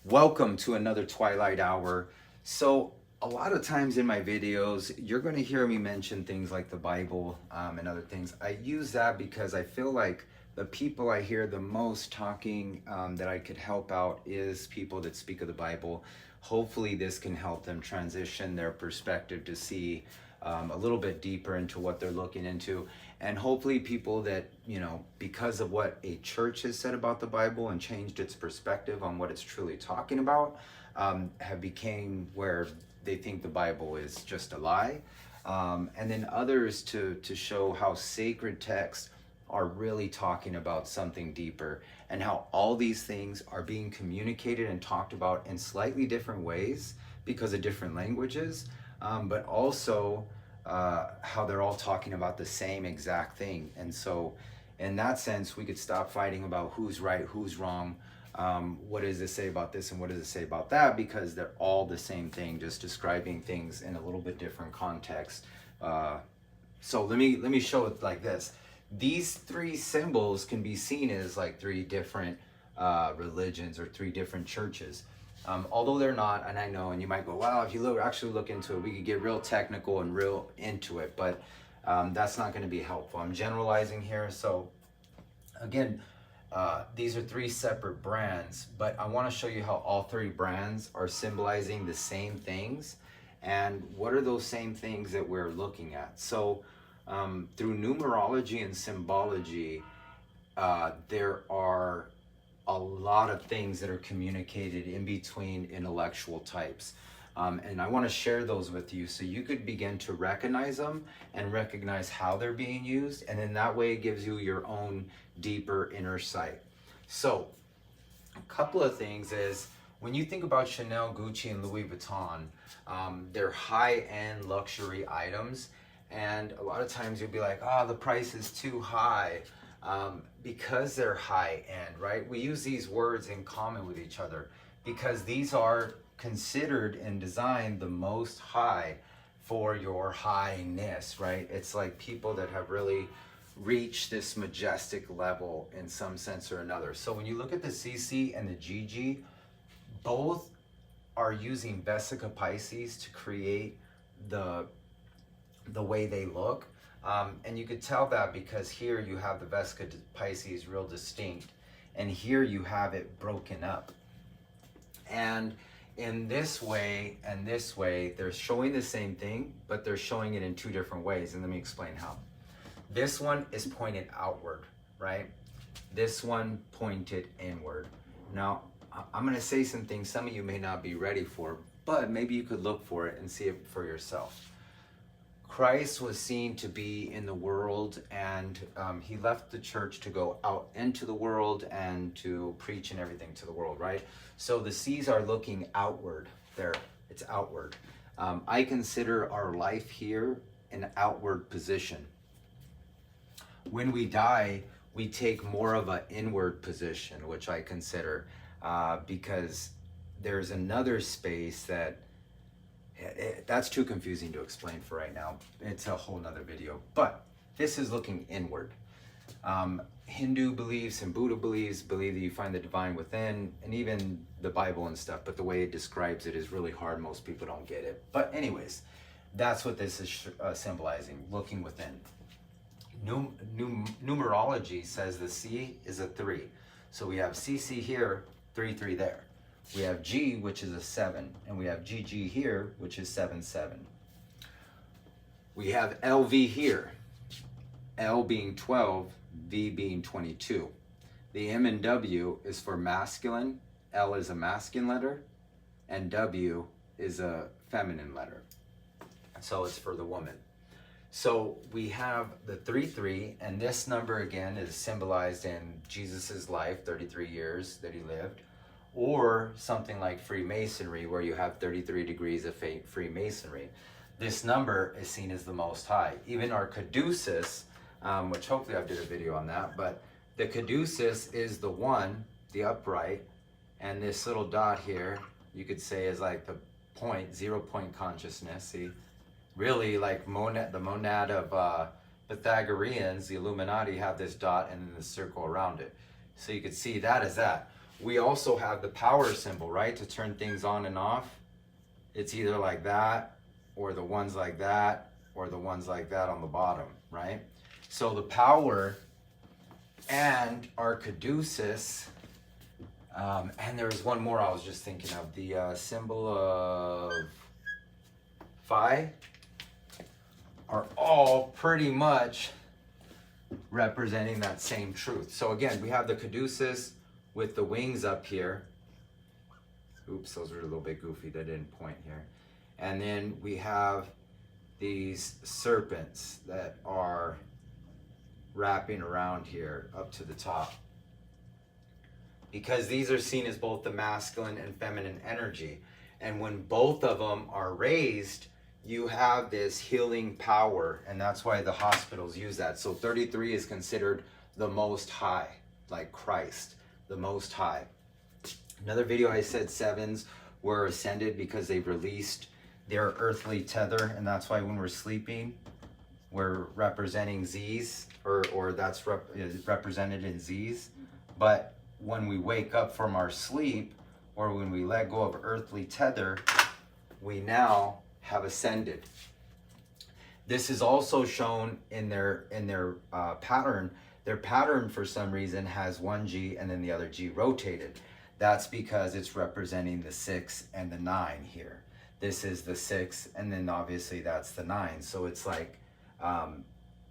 Welcome to another Twilight Hour. So, a lot of times in my videos, you're going to hear me mention things like the Bible and other things. I use that because I feel like the people I hear the most talking that I could help out is people that speak of the Bible. Hopefully, this can help them transition their perspective to see a little bit deeper into what they're looking into. And hopefully people that, because of what a church has said about the Bible and changed its perspective on what it's truly talking about, have became where they think the Bible is just a lie. And then others to show how sacred texts are really talking about something deeper, and how all these things are being communicated and talked about in slightly different ways because of different languages, but also how they're all talking about the same exact thing. And so in that sense, we could stop fighting about who's right, who's wrong, what does it say about this and what does it say about that, because they're all the same thing, just describing things in a little bit different context. So let me show it like this. These three symbols can be seen as like three different religions or three different churches. Although they're not, and I know, and you might go, wow, if you actually look into it, we could get real technical and real into it, but that's not going to be helpful. I'm generalizing here. So again, these are three separate brands, but I want to show you how all three brands are symbolizing the same things, and what are those same things that we're looking at. So through numerology and symbology, there are a lot of things that are communicated in between intellectual types. And I want to share those with you so you could begin to recognize them and recognize how they're being used. And then that way it gives you your own deeper inner sight. So a couple of things is, when you think about Chanel, Gucci, and Louis Vuitton, they're high-end luxury items. And a lot of times you'll be like, the price is too high. Because they're high end, right? We use these words in common with each other because these are considered and designed the most high for your highness, right? It's like people that have really reached this majestic level in some sense or another. So when you look at the CC and the GG, both are using Vesica Pisces to create the way they look. And you could tell that because here you have the Vesica Pisces real distinct, and here you have it broken up. And in this way and this way, they're showing the same thing, but they're showing it in two different ways. And let me explain how. This one is pointed outward, right? This one pointed inward. Now, I'm going to say some things some of you may not be ready for, but maybe you could look for it and see it for yourself. Christ was seen to be in the world, and he left the church to go out into the world and to preach and everything to the world, right? So the C's are looking outward there. It's outward. I consider our life here an outward position. When we die, we take more of an inward position, which I consider, because there's another space that's too confusing to explain for right now. It's a whole nother video, but this is looking inward. Hindu beliefs and Buddha believe that you find the divine within, and even the Bible and stuff, but the way it describes it is really hard. Most people don't get it. But anyways, that's what this is symbolizing, looking within. Numerology says the C is a 3. So we have CC here, 3, 3 there. We have G, which is a 7, and we have GG here, which is 7, 7. We have LV here, L being 12, V being 22. The M and W is for masculine, L is a masculine letter, and W is a feminine letter. So it's for the woman. So we have the 3, 3, and this number again is symbolized in Jesus's life, 33 years that he lived. Or something like Freemasonry, where you have 33 degrees of Freemasonry. This number is seen as the most high. Even our caduceus, which hopefully I did a video on that, but the caduceus is the 1, the upright, and this little dot here, you could say is like the point, 0 point consciousness. See, really like the monad of Pythagoreans, the Illuminati, have this dot and then the circle around it. So you could see that as that. we also have the power symbol, right? To turn things on and off. It's either like that, or the ones like that, or the ones like that on the bottom, right? So the power and our caduceus, and there was one more I was just thinking of, the symbol of phi, are all pretty much representing that same truth. So again, we have the caduceus with the wings up here. Oops, those are a little bit goofy, they didn't point here. And then we have these serpents that are wrapping around here up to the top, because these are seen as both the masculine and feminine energy. And when both of them are raised, you have this healing power, and that's why the hospitals use that. So 33 is considered the most high, like Christ, the most high. Another video I said sevens were ascended because they've released their earthly tether, and that's why when we're sleeping, we're representing Z's, or that's represented in Z's. But when we wake up from our sleep, or when we let go of earthly tether, we now have ascended. This is also shown in their pattern. Their pattern, for some reason, has one G and then the other G rotated. That's because it's representing the 6 and the 9 here. This is the 6, and then obviously that's the 9. So it's like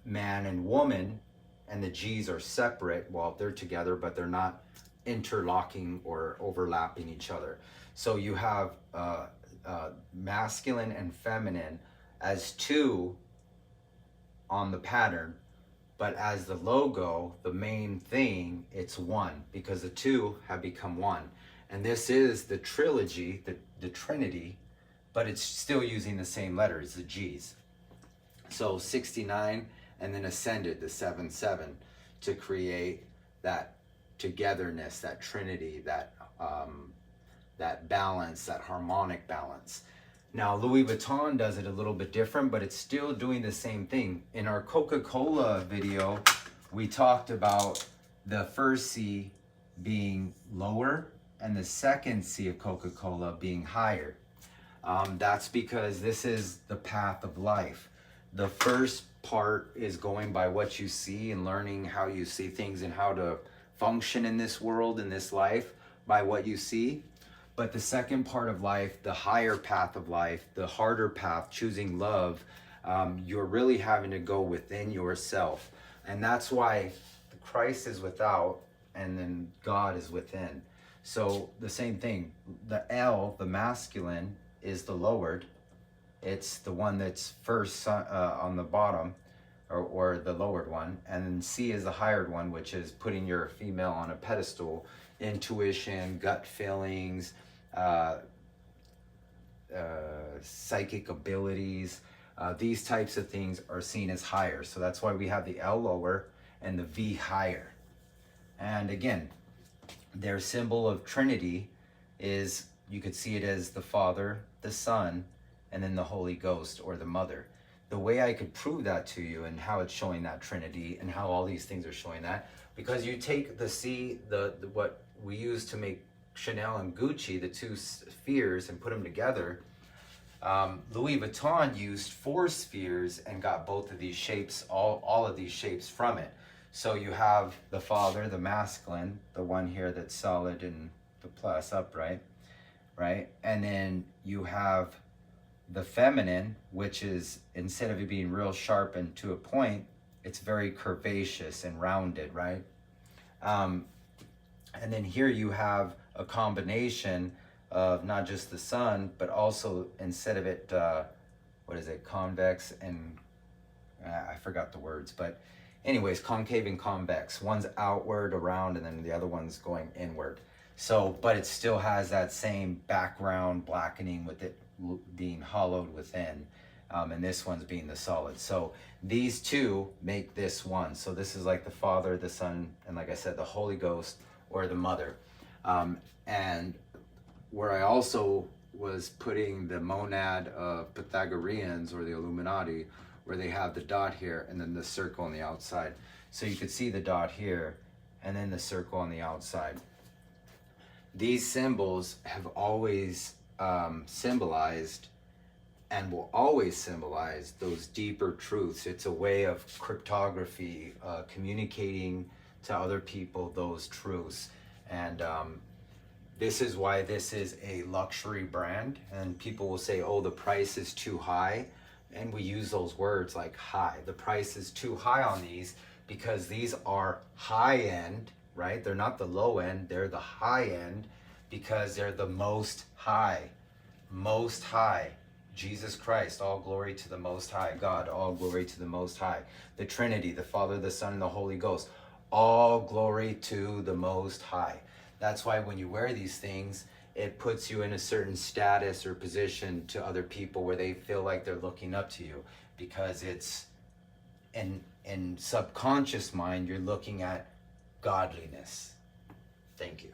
man and woman, and the G's are separate. Well, they're together, but they're not interlocking or overlapping each other. So you have masculine and feminine as 2 on the pattern, but as the logo, the main thing, it's 1, because the 2 have become 1. And this is the trilogy, the Trinity, but it's still using the same letters, the G's. So 69, and then ascended, the 7-7, to create that togetherness, that Trinity, that balance, that harmonic balance. Now, Louis Vuitton does it a little bit different, but it's still doing the same thing. In our Coca-Cola video, we talked about the first C being lower and the second C of Coca-Cola being higher. That's because this is the path of life. The first part is going by what you see and learning how you see things and how to function in this world, in this life, by what you see. But the second part of life, the higher path of life, the harder path, choosing love, you're really having to go within yourself. And that's why Christ is without and then God is within. So the same thing, the L, the masculine, is the lowered. It's the one that's first on the bottom, or the lowered one. And then C is the higher one, which is putting your female on a pedestal. Intuition, gut feelings, psychic abilities, these types of things are seen as higher. So that's why we have the L lower and the V higher. And again, their symbol of Trinity is, you could see it as the Father, the Son, and then the Holy Ghost, or the Mother. The way I could prove that to you and how it's showing that Trinity and how all these things are showing that, because you take the C, the what we use to make Chanel and Gucci, the 2 spheres, and put them together. Louis Vuitton used 4 spheres and got both of these shapes, all of these shapes from it. So you have the Father, the masculine, the one here that's solid and the plus upright, right? And then you have the feminine, which is, instead of it being real sharp and to a point, it's very curvaceous and rounded, right? And then here you have a combination of not just the sun, but also, instead of it, convex and, I forgot the words, but anyways, concave and convex. One's outward, around, and then the other one's going inward. So, but it still has that same background blackening with it being hollowed within, and this one's being the solid. So these 2 make this one. So this is like the Father, the Son, and like I said, the Holy Ghost, or the Mother. And where I also was putting the monad of Pythagoreans, or the Illuminati, where they have the dot here and then the circle on the outside. So you could see the dot here and then the circle on the outside. These symbols have always symbolized and will always symbolize those deeper truths. It's a way of cryptography, communicating to other people those truths. And this is why this is a luxury brand. And people will say, oh, the price is too high. And we use those words like high. The price is too high on these because these are high end, right? They're not the low end, they're the high end because they're the most high. Most high. Jesus Christ, all glory to the Most High. God, all glory to the Most High. The Trinity, the Father, the Son, and the Holy Ghost, all glory to the Most High. That's why when you wear these things, it puts you in a certain status or position to other people where they feel like they're looking up to you, because it's in subconscious mind, you're looking at godliness. Thank you.